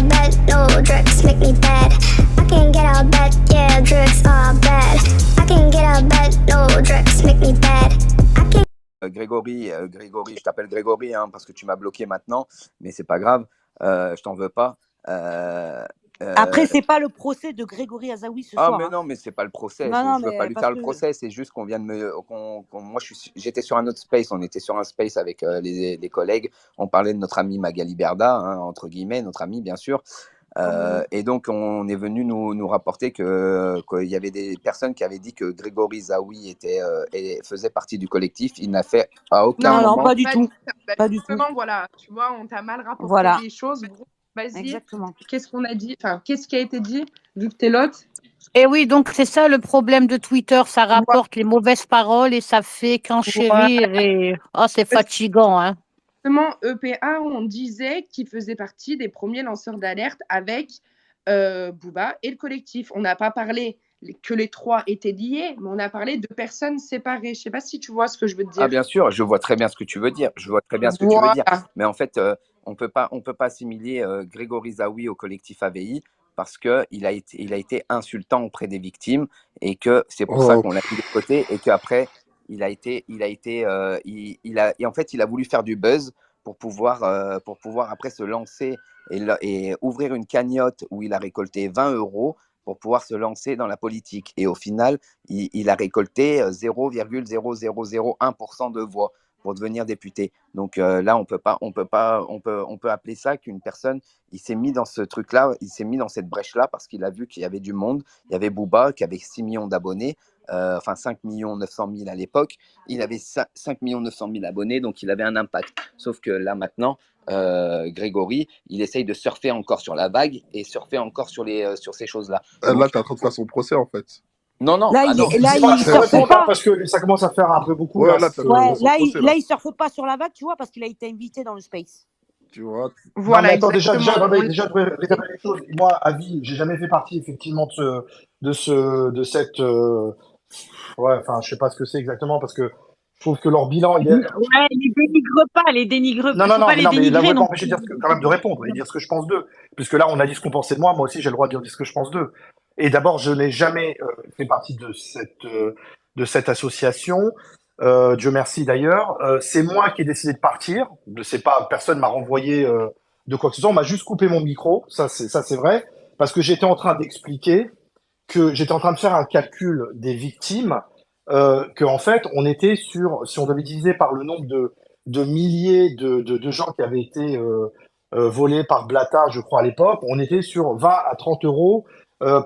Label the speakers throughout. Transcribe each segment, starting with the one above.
Speaker 1: out of bed, no drugs make me bad. I can't get out of bed, yeah, drugs are bad. I can't get out of bed, no drugs make me bad. I can't...
Speaker 2: Grégory, je t'appelle Grégory hein, parce que tu m'as bloqué maintenant, mais c'est pas grave, je t'en veux pas.
Speaker 3: Après, c'est pas le procès de Grégory Azaoui ce soir.
Speaker 2: Ah mais non, mais c'est pas le procès.
Speaker 3: Non,
Speaker 2: je veux pas lui faire le procès. C'est juste qu'on vient de moi, j'étais sur un autre space. On était sur un space avec les collègues. On parlait de notre amie Magali Berda, hein, entre guillemets, notre amie bien sûr. Et donc on est venu nous rapporter qu'il y avait des personnes qui avaient dit que Grégory Zaoui faisait partie du collectif. Il n'a fait à aucun moment.
Speaker 3: Non, pas du tout.
Speaker 4: Pas du tout. Voilà, tu vois, on t'a mal rapporté les choses. Vas-y,
Speaker 3: exactement.
Speaker 4: Qu'est-ce qu'on a dit, enfin, qu'est-ce qui a été dit, vu que t'es l'hôte?
Speaker 3: Et oui, donc c'est ça le problème de Twitter, ça rapporte les mauvaises paroles et ça fait qu'enchérir et c'est fatigant. Hein.
Speaker 4: Justement, EPA, on disait qu'il faisait partie des premiers lanceurs d'alerte avec Booba et le collectif. On n'a pas parlé que les trois étaient liés, mais on a parlé de personnes séparées. Je ne sais pas si tu vois ce que je veux te dire.
Speaker 2: Ah bien sûr, je vois très bien ce que tu veux dire. Tu veux dire. Mais en fait, on peut pas assimiler Grégory Zaoui au collectif AVI parce qu'il a été insultant auprès des victimes et que c'est pour ça qu'on l'a mis de côté et qu'après il a voulu faire du buzz pour pouvoir après se lancer et ouvrir une cagnotte où il a récolté 20 € pour pouvoir se lancer dans la politique. Et au final, il a récolté 0,0001% de voix pour devenir député. Donc là, on peut appeler ça qu'une personne, il s'est mis dans ce truc-là, il s'est mis dans cette brèche-là parce qu'il a vu qu'il y avait du monde. Il y avait Booba qui avait 6 millions d'abonnés, 5 900 000 à l'époque. Il avait 5 900 000 abonnés, donc il avait un impact. Sauf que là, maintenant, Grégory, il essaye de surfer encore sur la vague et surfer encore sur ces choses-là.
Speaker 5: Là, tu es en train de faire son procès, en fait.
Speaker 2: Non.
Speaker 3: Là, il surfe pas.
Speaker 6: Parce que ça commence à faire un peu beaucoup.
Speaker 3: Là, il surfe pas sur la vague, tu vois, parce qu'il a été invité dans le space.
Speaker 5: Tu vois.
Speaker 6: Voilà. Non, attends, déjà, je voudrais rétablir les choses. Moi, à vie, j'ai jamais fait partie, effectivement, de cette. Enfin, je sais pas ce que c'est exactement, parce que je trouve que leur bilan, il est.
Speaker 3: Ouais, les dénigre pas.
Speaker 6: Non, mais là, vous pas empêcher quand même de répondre et dire ce que je pense d'eux. Puisque là, on a dit ce qu'on pensait de moi aussi, j'ai le droit de dire ce que je pense d'eux. Et d'abord, je n'ai jamais fait partie de cette association. Dieu merci d'ailleurs. C'est moi qui ai décidé de partir. Personne m'a renvoyé de quoi que ce soit. On m'a juste coupé mon micro. Ça c'est vrai. Parce que j'étais en train d'expliquer que j'étais en train de faire un calcul des victimes. Que en fait, on était sur, si on devait diviser par le nombre de milliers de gens qui avaient été volés par Blata, je crois à l'époque, on était sur 20 à 30 €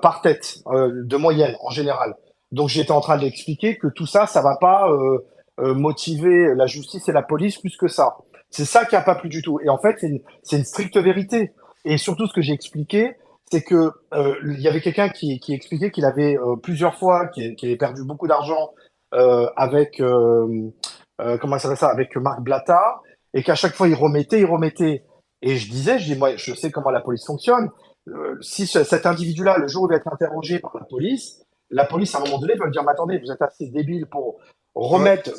Speaker 6: par tête de moyenne en général. Donc j'étais en train d'expliquer que tout ça, ça va pas motiver la justice et la police plus que ça. C'est ça qui a pas plu du tout. Et en fait, c'est une stricte vérité. Et surtout, ce que j'ai expliqué, c'est que il y avait quelqu'un qui expliquait qu'il avait plusieurs fois, qu'il avait perdu beaucoup d'argent avec comment ça s'appelle ça, avec Marc Blata, et qu'à chaque fois il remettait. Et je disais, moi, je sais comment la police fonctionne. Si cet individu-là, le jour où il va être interrogé par la police, à un moment donné, va lui dire, mais attendez, vous êtes assez débile pour remettre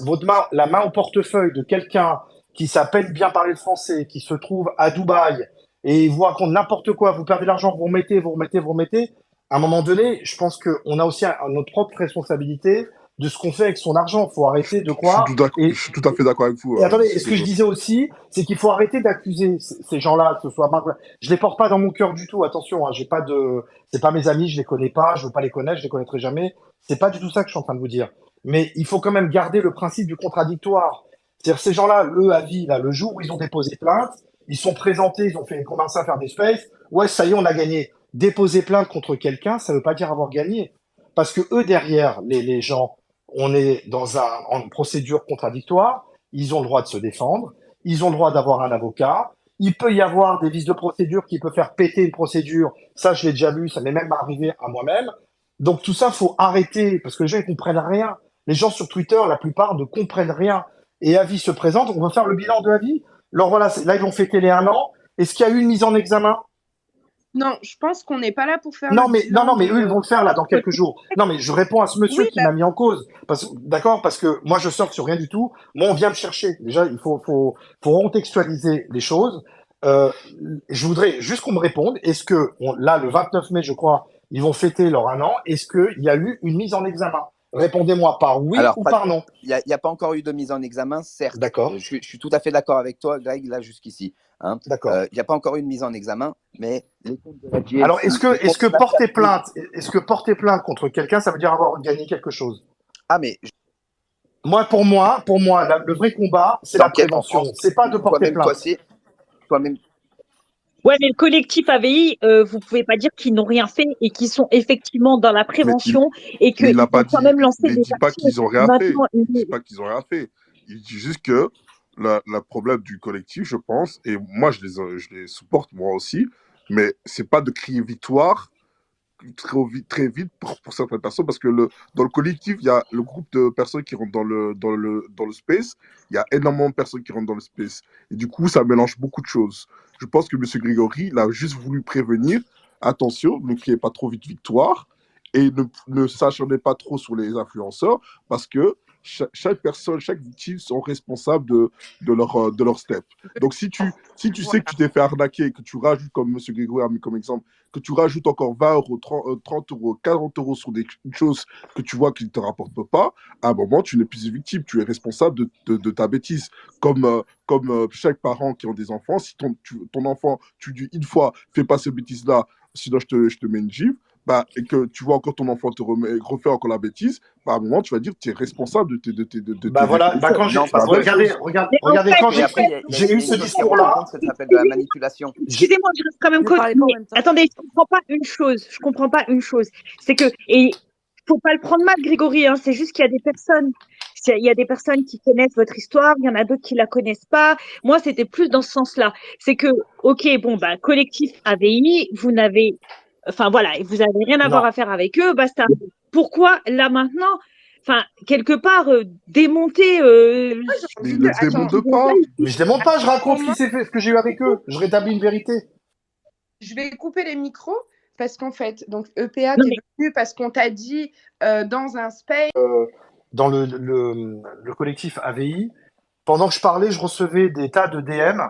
Speaker 6: la main au portefeuille de quelqu'un qui s'appelle bien parler le français, qui se trouve à Dubaï, et vous raconte n'importe quoi, vous perdez l'argent, vous remettez. À un moment donné, je pense qu'on a aussi notre propre responsabilité de ce qu'on fait avec son argent. Il faut arrêter de croire.
Speaker 5: Je suis tout à fait d'accord avec vous.
Speaker 6: Et attendez, et ce que je disais aussi, c'est qu'il faut arrêter d'accuser ces gens-là, que ce soit je les porte pas dans mon cœur du tout. Attention, hein, c'est pas mes amis, je les connais pas, je veux pas les connaître, je les connaîtrai jamais. C'est pas du tout ça que je suis en train de vous dire. Mais il faut quand même garder le principe du contradictoire. C'est-à-dire ces gens-là, eux, à vie, là, le jour où ils ont déposé plainte, ils sont présentés, ils ont commencé à faire des spaces. Ouais, ça y est, on a gagné. Déposer plainte contre quelqu'un, ça veut pas dire avoir gagné. Parce que eux, derrière, les gens, on est dans une procédure contradictoire. Ils ont le droit de se défendre. Ils ont le droit d'avoir un avocat. Il peut y avoir des vices de procédure qui peuvent faire péter une procédure. Ça, je l'ai déjà vu. Ça m'est même arrivé à moi-même. Donc, tout ça, faut arrêter parce que les gens, ils comprennent rien. Les gens sur Twitter, la plupart ne comprennent rien. Et Avis se présente. On va faire le bilan de Avis. Alors voilà, là, ils vont fêter les 1 an. Est-ce qu'il y a eu une mise en examen?
Speaker 4: Non, je pense qu'on n'est pas là pour faire.
Speaker 6: Non, mais eux, ils vont le faire là dans quelques jours. Non, mais je réponds à ce monsieur qui m'a mis en cause. D'accord, parce que moi, je sors sur rien du tout. Moi, on vient me chercher. Déjà, il faut recontextualiser les choses. Euh, je voudrais juste qu'on me réponde. Est-ce que, là, le 29 mai, je crois, ils vont fêter leur 1 an. Est-ce qu'il y a eu une mise en examen? Répondez-moi par oui
Speaker 2: Alors,
Speaker 6: ou par non.
Speaker 2: il n'y a pas encore eu de mise en examen, certes.
Speaker 6: D'accord.
Speaker 2: Je suis tout à fait d'accord avec toi, Greg, là, jusqu'ici. Hein.
Speaker 6: D'accord.
Speaker 2: Il n'y a pas encore eu de mise en examen, mais les comptes de la GLC,
Speaker 6: Alors, est-ce que porter plainte contre quelqu'un, ça veut dire avoir gagné quelque chose?
Speaker 2: Ah, mais
Speaker 6: Pour moi, le vrai combat, c'est la
Speaker 2: t'enquêtes en
Speaker 6: prévention.
Speaker 2: France.
Speaker 6: C'est pas de porter
Speaker 2: Toi-même,
Speaker 6: plainte.
Speaker 2: toi-même,
Speaker 7: Ouais, mais le collectif AVI, vous pouvez pas dire qu'ils n'ont rien fait et qu'ils sont effectivement dans la prévention et
Speaker 5: Mais
Speaker 7: qu'ils
Speaker 5: il n'a
Speaker 7: ont
Speaker 5: pas
Speaker 7: quand
Speaker 5: dit,
Speaker 7: même lancé
Speaker 5: mais il
Speaker 7: des
Speaker 5: dit pas
Speaker 7: actions.
Speaker 5: qu'ils ont rien fait.
Speaker 7: Maintenant,
Speaker 5: Il dit pas qu'ils ont rien fait. Il dit juste que le problème du collectif, je pense, et moi je les supporte moi aussi, mais c'est pas de crier victoire très vite pour certaines personnes parce que dans le collectif, il y a le groupe de personnes qui rentrent dans le space, il y a énormément de personnes qui rentrent dans le space. Et du coup, ça mélange beaucoup de choses. Je pense que M. Grégory, il a juste voulu prévenir, attention, ne criez pas trop vite victoire et ne s'acharnez pas trop sur les influenceurs parce que chaque personne, chaque victime sont responsables de leur step. Donc, si tu sais que tu t'es fait arnaquer, que tu rajoutes, comme M. Grégory a mis comme exemple, que tu rajoutes encore 20 euros, 30 euros, 40 euros sur une chose que tu vois qui ne te rapporte pas, à un moment, tu n'es plus une victime, tu es responsable de ta bêtise. Comme chaque parent qui a des enfants, si ton enfant, tu dis une fois, fais pas cette bêtise-là, sinon je te mets une gifle, bah, et que tu vois encore ton enfant refait encore la bêtise, bah, à un moment, tu vas dire que tu es responsable de
Speaker 6: Bah
Speaker 5: tes
Speaker 6: voilà,
Speaker 5: actes.
Speaker 6: bah quand j'ai,
Speaker 2: non, parce que
Speaker 6: regardez,
Speaker 7: Mais en
Speaker 6: regardez,
Speaker 7: fait,
Speaker 6: quand
Speaker 2: mais après, il y a
Speaker 6: j'ai eu
Speaker 2: une
Speaker 6: ce
Speaker 2: chose qui rentre en
Speaker 6: discours-là,
Speaker 2: compte, ça s'appelle de la manipulation.
Speaker 7: excusez-moi, je reste quand même
Speaker 8: Ne parlez pas en
Speaker 7: mais
Speaker 8: même temps.
Speaker 7: attendez, je comprends pas une chose. Je comprends pas une chose. C'est que, et faut pas le prendre mal, Grégory, hein, c'est juste qu'il y a des personnes. Il y a des personnes qui connaissent votre histoire, il y en a d'autres qui la connaissent pas. Moi, c'était plus dans ce sens-là. C'est que, ok, bon, bah, collectif AVI, vous n'avez, enfin voilà, vous avez rien à voir
Speaker 6: non.
Speaker 7: à faire avec eux, basta. Pourquoi là maintenant, enfin, quelque part, démonter,
Speaker 5: Mais il ne
Speaker 4: Attends,
Speaker 5: démonte pas.
Speaker 6: Mais je démonte pas, je raconte
Speaker 4: Pour moi,
Speaker 6: ce que j'ai eu avec eux. Je rétablis une vérité.
Speaker 4: je vais couper les micros parce qu'en fait, donc EPA,
Speaker 7: non
Speaker 4: t'es
Speaker 7: mais
Speaker 4: venu parce qu'on t'a dit dans un space.
Speaker 6: Dans le collectif AVI, pendant que je parlais, je recevais des tas de DM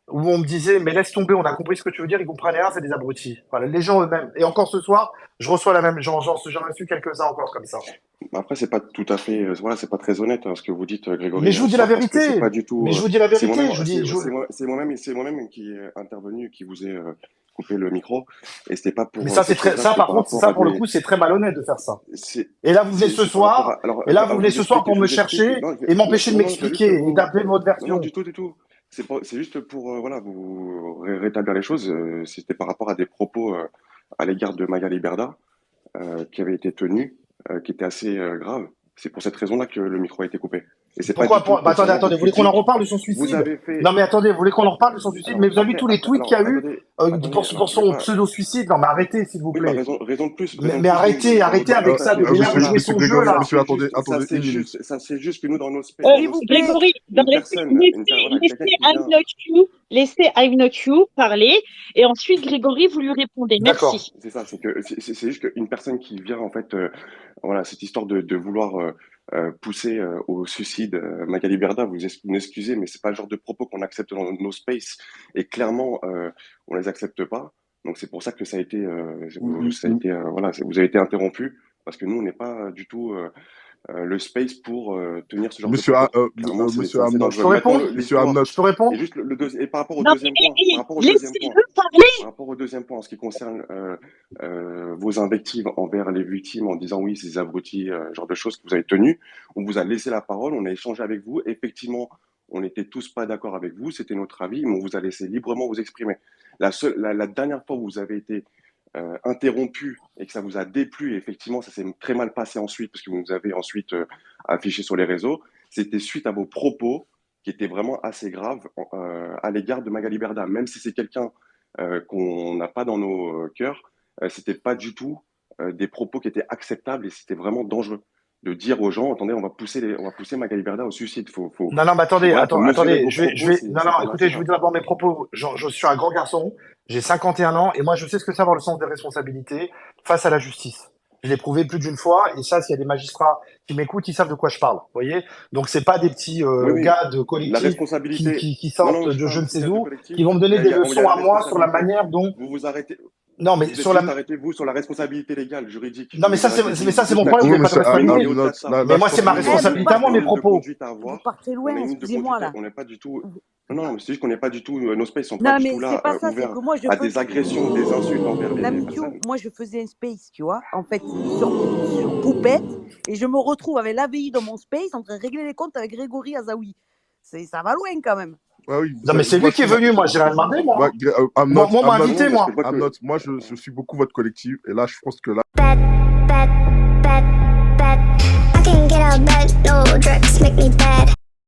Speaker 6: où on me disait, mais laisse tomber, on a compris ce que tu veux dire, ils comprennent rien, c'est des abrutis. Voilà, les gens eux-mêmes. Et encore ce soir, je reçois la même, j'en ai reçu quelques-uns encore comme ça.
Speaker 9: Après, c'est pas tout à fait, voilà, c'est pas très honnête, hein, ce que vous dites, Grégory.
Speaker 6: Mais je vous dis la
Speaker 9: parce que c'est
Speaker 6: vérité.
Speaker 9: pas du tout.
Speaker 6: Mais je vous dis la
Speaker 9: C'est
Speaker 6: vérité.
Speaker 9: moi-même,
Speaker 6: Je vous dis,
Speaker 9: c'est moi-même qui est intervenu, qui vous ai coupé le micro, et c'était pas pour.
Speaker 6: mais ça, c'est très, ça, par contre, ça, pour le coup, c'est très malhonnête de faire ça. Et là, vous venez ce soir, vous venez ce soir pour me chercher et m'empêcher de m'expliquer et d'appeler votre version.
Speaker 9: Non, du tout. C'est juste pour, voilà, vous rétablir les choses. C'était par rapport à des propos à l'égard de Magali Berda qui avaient été tenus, qui étaient assez graves. C'est pour cette raison-là que le micro a été coupé. Et c'est
Speaker 6: Pourquoi
Speaker 9: pas du tout
Speaker 6: bah, attendez, vous voulez qu'on en reparle de son
Speaker 9: Vous
Speaker 6: suicide?
Speaker 9: avez fait.
Speaker 6: Non mais attendez, vous voulez qu'on en reparle de son suicide?
Speaker 9: Alors,
Speaker 6: Mais vous avez vu
Speaker 9: après,
Speaker 6: tous les tweets qu'il y a eu pour son
Speaker 9: pas-
Speaker 6: pseudo-suicide? Non mais arrêtez, s'il vous
Speaker 9: Oui, bah,
Speaker 6: plaît.
Speaker 9: raison de plus.
Speaker 6: Mais arrêtez avec ça, de jouer son jeu là.
Speaker 5: Monsieur, attendez, une minute.
Speaker 9: Ça, c'est juste que nous, dans nos spaces.
Speaker 7: Grégory, laissez I'm Not You parler et ensuite Grégory, vous lui répondez.
Speaker 6: D'accord.
Speaker 7: Merci.
Speaker 9: C'est ça, c'est juste qu'une personne qui vient, en fait, voilà, cette histoire de vouloir pousser au suicide Magali Berda, vous m'excusez, mais c'est pas le genre de propos qu'on accepte dans nos spaces. Et clairement, on les accepte pas. Donc c'est pour ça que ça a été, voilà, vous avez été interrompu parce que nous, on n'est pas du tout le space pour tenir ce genre
Speaker 5: Monsieur
Speaker 9: de propos. Clairement,
Speaker 5: Monsieur
Speaker 9: c'est dangereux.
Speaker 6: Je peux répondre?
Speaker 9: Maintenant,
Speaker 5: Monsieur Hamnot.
Speaker 6: Je peux répondre?
Speaker 9: Et juste et par rapport au
Speaker 7: Non,
Speaker 9: deuxième point,
Speaker 7: laissez-le parler.
Speaker 9: par rapport au deuxième point, en ce qui concerne vos invectives envers les victimes en disant oui, c'est des abrutis, genre de choses que vous avez tenues, on vous a laissé la parole, on a échangé avec vous. Effectivement, on n'était tous pas d'accord avec vous, c'était notre avis, mais on vous a laissé librement vous exprimer. La dernière fois où vous avez été interrompu et que ça vous a déplu, et effectivement, ça s'est très mal passé ensuite, parce que vous nous avez ensuite affiché sur les réseaux, c'était suite à vos propos qui étaient vraiment assez graves à l'égard de Magali Berda. Même si c'est quelqu'un qu'on n'a pas dans nos cœurs, c'était pas du tout des propos qui étaient acceptables et c'était vraiment dangereux de dire aux gens, attendez, on va pousser Magali Berda au suicide.
Speaker 6: Non, mais attendez,
Speaker 9: voilà,
Speaker 6: attendez,
Speaker 9: vos
Speaker 6: je vais,
Speaker 9: propos,
Speaker 6: non, écoutez, je vais vous dire d'abord mes propos. Je suis un grand garçon, j'ai 51 ans, et moi, je sais ce que c'est avoir le sens des responsabilités face à la justice. Je l'ai prouvé plus d'une fois, et ça, s'il y a des magistrats qui m'écoutent, ils savent de quoi je parle, vous voyez? Donc, c'est pas des petits
Speaker 9: Oui, oui.
Speaker 6: gars de
Speaker 9: La
Speaker 6: collectif
Speaker 9: responsabilité.
Speaker 6: qui
Speaker 9: Non,
Speaker 6: sortent
Speaker 9: non, je
Speaker 6: de je
Speaker 9: parle
Speaker 6: ne
Speaker 9: de
Speaker 6: sais
Speaker 9: chef de
Speaker 6: où,
Speaker 9: collectif.
Speaker 6: qui vont me donner des
Speaker 9: Il y a
Speaker 6: leçons
Speaker 9: la
Speaker 6: à moi sur la
Speaker 9: responsabilité.
Speaker 6: manière dont...
Speaker 9: Vous vous arrêtez.
Speaker 6: Non, mais
Speaker 9: Vous êtes
Speaker 6: sur la...
Speaker 9: juste arrêté, vous, sur la responsabilité légale, juridique.
Speaker 6: Non, mais
Speaker 9: Vous
Speaker 6: ça,
Speaker 9: arrêtez
Speaker 6: mais ça, c'est mon
Speaker 9: juste
Speaker 6: problème, je
Speaker 5: Oui,
Speaker 6: vais
Speaker 5: mais
Speaker 6: pas de
Speaker 5: c'est
Speaker 9: Mais
Speaker 6: responsabilité.
Speaker 9: au-delà de ça,
Speaker 5: là,
Speaker 6: Mais
Speaker 5: je
Speaker 6: moi,
Speaker 5: pense
Speaker 6: c'est ma
Speaker 5: que
Speaker 9: on a
Speaker 6: responsabilité à moi,
Speaker 9: une
Speaker 6: mes
Speaker 9: ligne de
Speaker 6: propos.
Speaker 9: conduite à
Speaker 8: Vous
Speaker 9: avoir.
Speaker 8: partez
Speaker 9: On a
Speaker 8: loin,
Speaker 9: une ligne de
Speaker 8: excusez-moi
Speaker 9: conduite,
Speaker 8: là.
Speaker 9: on n'est pas du tout. Non, mais c'est juste qu'on n'est pas du tout. Nos spaces sont pas
Speaker 8: Non,
Speaker 9: du
Speaker 8: mais
Speaker 9: tout
Speaker 8: c'est
Speaker 9: là
Speaker 8: pas ça, c'est
Speaker 9: ouverts
Speaker 8: que moi je
Speaker 9: à
Speaker 8: fais.
Speaker 9: des agressions, des insultes envers les
Speaker 8: Namikyo,
Speaker 9: personnes.
Speaker 8: moi je faisais un space, tu vois, en fait, sur Poupette, et je me retrouve avec l'AVI dans mon space en train de régler les comptes avec Grégory Azaoui. Ça va loin quand même.
Speaker 5: Ouais, oui,
Speaker 6: Non, mais c'est lui qui est venu, moi, j'ai rien demandé, moi.
Speaker 5: Ouais, I'm
Speaker 6: Moi,
Speaker 5: not,
Speaker 6: on m'a
Speaker 5: I'm not,
Speaker 6: invité,
Speaker 9: Non, parce
Speaker 6: moi.
Speaker 9: que je vois
Speaker 5: I'm
Speaker 9: que
Speaker 5: not. Moi, je suis beaucoup votre collectif, et là, je pense que là,
Speaker 1: Bad, bad, bad, bad. I can't get out of bed, no drugs make me bad.